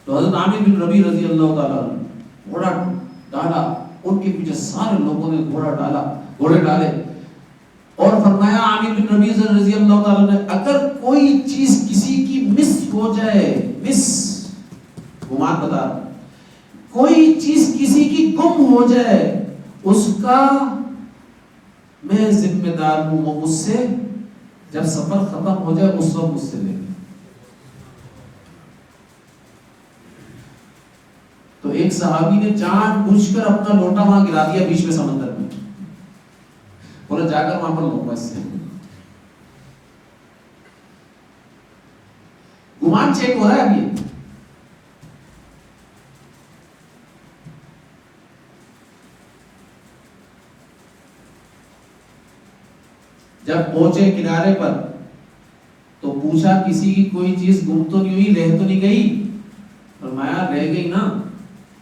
تو حضرت عامر بن ربیع رضی اللہ تعالیٰ گھوڑا ڈالا، ان کے پیچھے سارے لوگوں نے گھوڑے ڈالے اور فرمایا عامر بن ربیع رضی اللہ تعالیٰ نے اگر کوئی چیز کسی کی مس ہو جائے، مس گمان بتا، کوئی چیز کسی کی گم ہو جائے اس کا میں ذمہ دار ہوں، وہ مجھ سے جب سفر ختم ہو جائے اس وقت مجھ سے لے. تو ایک صحابی نے جان بوجھ کر اپنا لوٹا وہاں گرا دیا بیچ میں سمندر میں، بولا جا کر وہاں پر لوں اس سے. گمان چیک ہو رہا ہے ابھی. جب پہنچے کنارے پر تو پوچھا کسی کی کوئی چیز گم تو نہیں ہوئی، رہ تو نہیں گئی؟ فرمایا رہ گئی نا،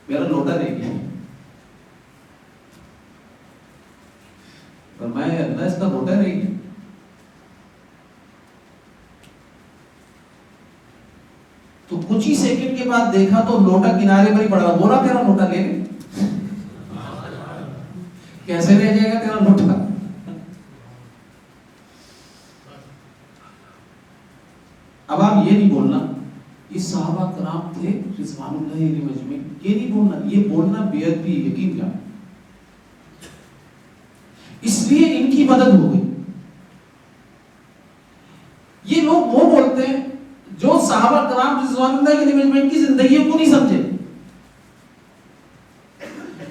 میرا لوٹا رہ گیا. فرمایا اللہ اس کا لوٹا رہ گیا. کچھ ہی سیکنڈ کے بعد دیکھا تو لوٹا کنارے پر ہی پڑا، بولا تیرا لوٹا لے لے. کیسے لے جائے گا تیرا لوٹا؟ اب آپ یہ نہیں بولنا یہ صحابہ کرام تھے رضوان اللہ علیہ مجمعین، یہ نہیں بولنا، یہ بولنا بے ادبی، یقین جان. اس لیے ان کی مدد ہو گئی. یہ لوگ وہ بولتے ہیں جو صحابہ کرام رضوان اللہ علیہ مجمعین کی زندگیوں کو نہیں سمجھے،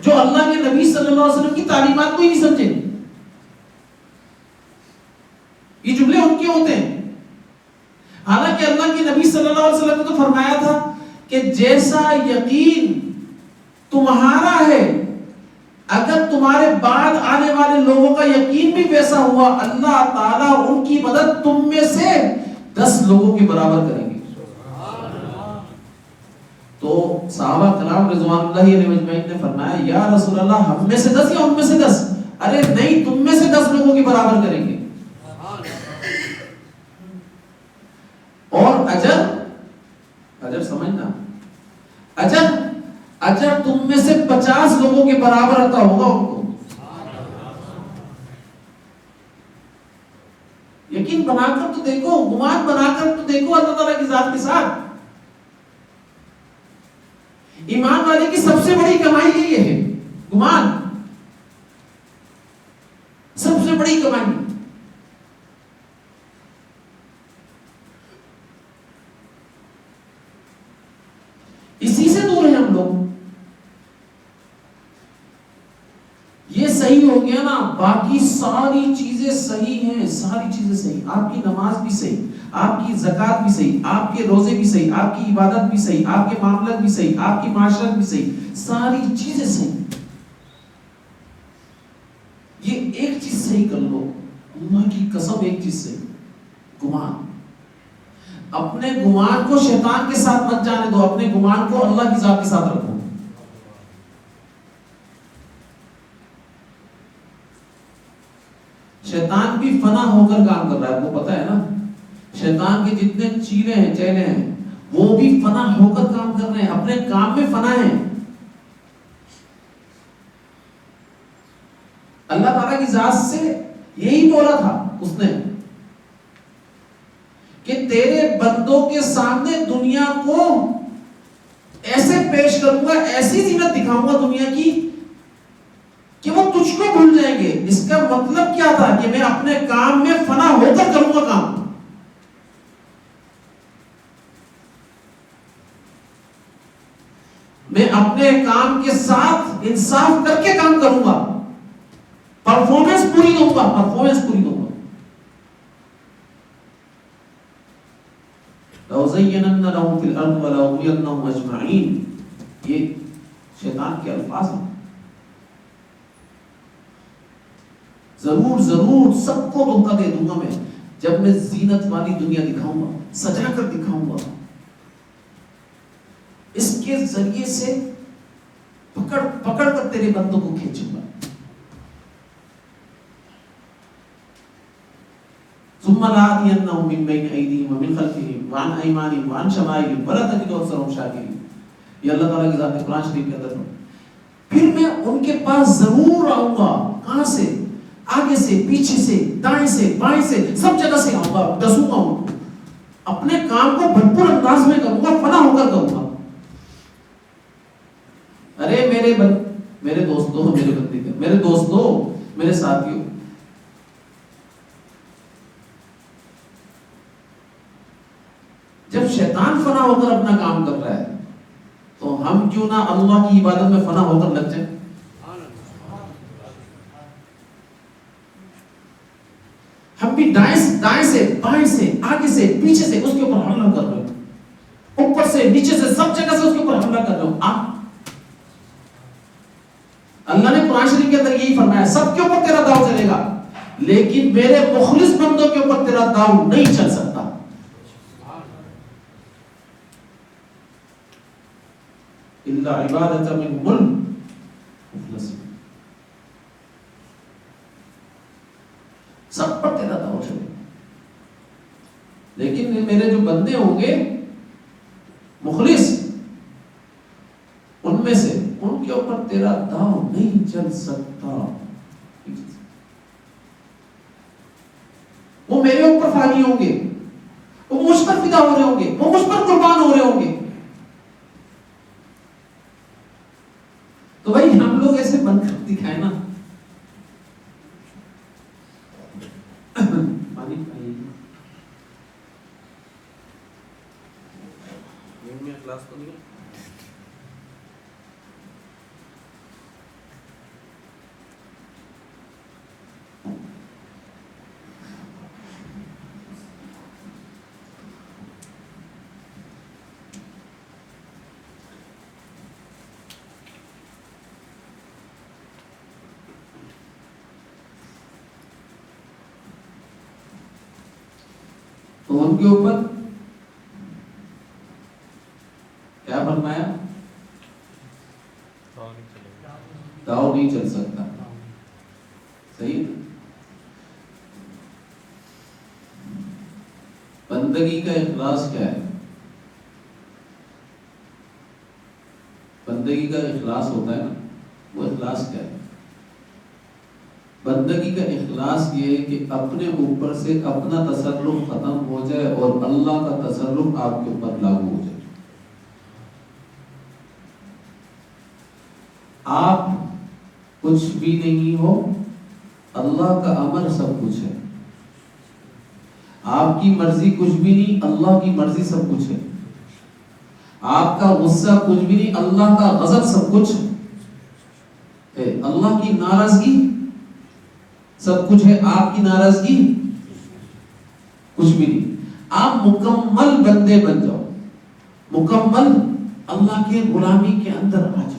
جو اللہ کے نبی صلی اللہ علیہ وسلم کی تعلیمات کو ہی نہیں سمجھے. یہ جملے ان کے ہوتے ہیں. حالانکہ اللہ کے نبی صلی اللہ علیہ وسلم نے تو فرمایا تھا کہ جیسا یقین تمہارا ہے اگر تمہارے بعد آنے والے لوگوں کا یقین بھی ویسا ہوا، اللہ تعالیٰ ان کی مدد تم میں سے 10 لوگوں کے برابر کریں گے. تو صحابہ کرام رضوان اللہ علیہ مجمعین نے فرمایا یا رسول اللہ ہم میں سے 10 یا ان میں سے 10؟ ارے نہیں، تم میں سے 10 لوگوں کے برابر کریں گے. اور اجر سمجھنا، اجر تم میں سے 50 لوگوں کے برابر عطا ہوگا ان کو. یقین بنا کر تو دیکھو، گمان بنا کر تو دیکھو اللہ تعالیٰ کی ذات کے ساتھ. ایمان والے کی سب سے بڑی کمائی یہ ہے، گمان سب سے بڑی کمائی. اسی سے دور ہیں ہم لوگ. یہ صحیح ہو گیا نا، باقی ساری چیزیں صحیح ہیں، ساری چیزیں صحیح. آپ کی نماز بھی صحیح، آپ کی زکوٰۃ بھی صحیح، آپ کے روزے بھی صحیح، آپ کی عبادت بھی صحیح، آپ کے معاملات بھی صحیح، آپ کی معاشرت بھی صحیح، ساری چیزیں صحیح. یہ ایک چیز صحیح کر لو، اللہ کی قسم ایک چیز صحیح، گمان. اپنے گمان کو شیطان کے ساتھ مت جانے دو، اپنے گمان کو اللہ کی ذات کے ساتھ رکھو. شیطان بھی فنا ہو کر کام کر رہا ہے، وہ پتہ ہے نا. شیطان کے جتنے چیلے ہیں چیلے ہیں وہ بھی فنا ہو کر کام کر رہے ہیں، اپنے کام میں فنا ہیں. اللہ تعالیٰ کی ذات سے یہی بولا تھا اس نے کہ تیرے بندوں کے سامنے دنیا کو ایسے پیش کروں گا، ایسی زینت دکھاؤں گا دنیا کی کہ وہ تجھ کو بھول جائیں گے. اس کا مطلب کیا تھا کہ میں اپنے کام میں فنا ہو کر کروں گا کام. میں اپنے کام کے ساتھ انصاف کر کے کام کروں گا، پرفارمنس پوری دوں گا، پرفارمنس پوری دوں گا. لَأُزَيِّنَنَّ لَهُمْ فِي الْأَرْضِ وَلَأُغْوِيَنَّهُمْ أَجْمَعِينَ. یہ شیطان کے الفاظ ہیں. ضرور سب کو دھوکہ دے دوں گا میں، جب میں زینت والی دنیا دکھاؤں گا، سجا کر دکھاؤں گا. اس کے ذریعے سے پکڑ کر تیرے بندوں کو کھینچوں گا. ثم لآتينهم من بين أيديهم ومن خلفهم وعن أيمانهم وعن شمائلهم ولا تجد أكثرهم شاكرين. یہ اللہ تعالیٰ کی ذات ہے قرآن شریف کے اندر. پھر میں ان کے پاس ضرور آؤں گا. کہاں سے؟ آگے سے، پیچھے سے، دائیں سے، بائیں سے، سب جگہ سے آؤں گا، ڈسوں گا ان کو. اپنے کام کو بھرپور انداز میں کروں گا، فنا ہو کر کروں گا. ارے میرے دوستوں، میرے ساتھیوں، جب شیطان فنا ہو کر اپنا کام کر رہا ہے تو ہم کیوں نہ اللہ کی عبادت میں فنا ہو کر لگ جائیں. ہم بھی دائیں سے، بائیں سے، آگے سے، پیچھے سے اس کے اوپر حملہ کر رہے ہیں، اوپر سے، نیچے سے، سب جگہ سے اس کے اوپر حملہ کر رہے ہو. اللہ نے قرآن شریف کے اندر یہی فرمایا، سب کے اوپر تیرا داؤ چلے گا لیکن میرے مخلص بندوں کے اوپر تیرا داؤ نہیں چل سکتا. الا عبادۃ منهم المخلصین. سب پر تیرا داؤ چلے گا لیکن میرے جو بندے ہوں گے مخلص ان میں سے ان کے اوپر تیرا داؤ نہیں چل سکتا. وہ میرے اوپر فانی ہوں گے, وہ مجھ پر فدا ہو رہے ہوں گے, وہ مجھ پر قربان ہو رہے ہوں گے. تو بھائی ہم لوگ ایسے بن کر دکھائے نا. پانی پائیے میں کلاس تو نہیں. تو ان کے اوپر کیا فرمایا؟ داؤ نہیں چل سکتا. صحیح. بندگی کا اخلاص کیا ہے؟ بندگی کا اخلاص ہوتا ہے نا, وہ اخلاص کیا ہے؟ بندگی کا اخلاص یہ ہے کہ اپنے اوپر سے اپنا تصرف ختم ہو جائے اور اللہ کا تصرف آپ کے اوپر لاگو ہو جائے. آپ کچھ بھی نہیں ہو, اللہ کا امر سب کچھ ہے. آپ کی مرضی کچھ بھی نہیں, اللہ کی مرضی سب کچھ ہے. آپ کا غصہ کچھ بھی نہیں, اللہ کا غضب سب کچھ ہے. اللہ کی ناراضگی سب کچھ ہے, آپ کی ناراضگی کچھ بھی نہیں. آپ مکمل بندے بن جاؤ, مکمل اللہ کے غلامی کے اندر آ جاؤ.